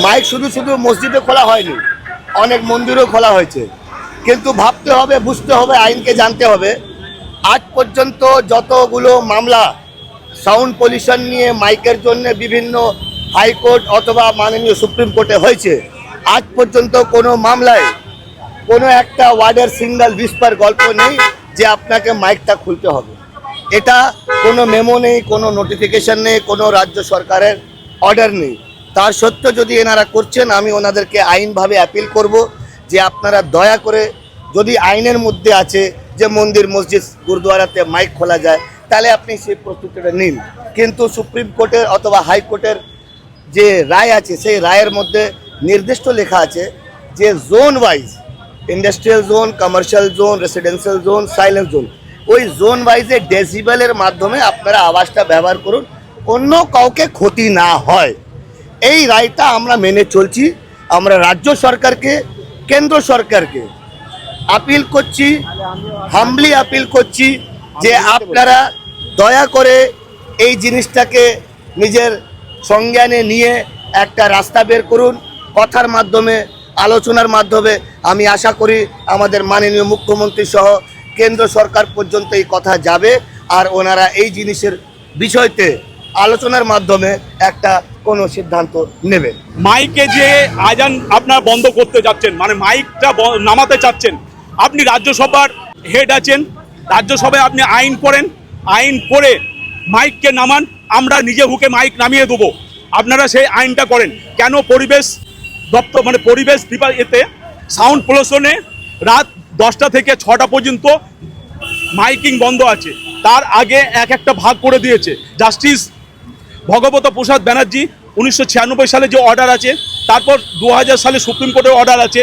Mic শুধু শুধু মসজিদে খোলা হয়নি, অনেক মন্দিরও খোলা হয়েছে, কিন্তু ভাবতে হবে, বুঝতে হবে, আইনকে জানতে হবে। আজ পর্যন্ত যতগুলো মামলা সাউন্ড পলিউশন নিয়ে মাইকের জন্য বিভিন্ন হাইকোর্ট অথবা মাননীয় সুপ্রিম কোর্টে হয়েছে, আজ পর্যন্ত কোনো মামলায় কোনো একটা ওয়ার্ডের সিঙ্গেল বিস্পার গল্প নেই যে আপনাকে মাইকটা খুলতে হবে। এটা কোনো মেমো নেই, কোনো নোটিফিকেশন নেই, কোনো রাজ্য সরকারের অর্ডার নেই। তার সত্ত্বেও যদি এনারা করছেন, আমি ওনাদেরকে আইনভাবে অ্যাপিল করব যে আপনারা দয়া করে, যদি আইনের মধ্যে আছে যে মন্দির মসজিদ গুরুদুয়ারাতে মাইক খোলা যায়, তাহলে আপনি সেই প্রস্তুতিটা নিন। কিন্তু সুপ্রিম কোর্টের অথবা হাইকোর্টের যে রায় আছে, সেই রায়ের মধ্যে নির্দিষ্ট লেখা আছে যে zone wise, industrial zone, commercial zone, residential zone, silence zone, ওই জোন ওয়াইজে ডেসিবেলের মাধ্যমে আপনারা আওয়াজটা ব্যবহার করুন, অন্য কাউকে ক্ষতি না হয়। এই রায়টা আমরা মেনে চলছি। আমরা রাজ্য সরকারকে, কেন্দ্র সরকারকে আপিল করছি, হাম্বলি আপিল করছি যে আপনারা দয়া করে এই জিনিসটাকে নিজের সংজ্ঞানে নিয়ে একটা রাস্তা বের করুন। কথার মাধ্যমে, আলোচনার মাধ্যমে আমি আশা করি আমাদের মাননীয় মুখ্যমন্ত্রী সহ কেন্দ্র সরকার পর্যন্ত এই কথা যাবে, আর ওনারা এই জিনিসের বিষয়তে আলোচনার মাধ্যমে একটা কোনো সিদ্ধান্ত নেবে। মাইকে যে আজান আপনার বন্ধ করতে যাচ্ছেন, মানে মাইকটা নামাতে চাচ্ছেন, আপনি রাজ্যসভার হেড আছেন, রাজ্যসভায় আপনি আইন করেন, আইন করে মাইককে নামান, আমরা নিজে হুকে মাইক নামিয়ে দেবো। আপনারা সেই আইনটা করেন কেন? পরিবেশ দপ্তর মানে পরিবেশ বিভাগ এতে সাউন্ড পলিউশনে রাত 10টা থেকে 6টা পর্যন্ত মাইকিং বন্ধ আছে। তার আগে একটা ভাগ করে দিয়েছে জাস্টিস ভগবত প্রসাদ ব্যানার্জি 1996 সালে যে অর্ডার আছে, তারপর 2000 সালে সুপ্রিম কোর্টের অর্ডার আছে।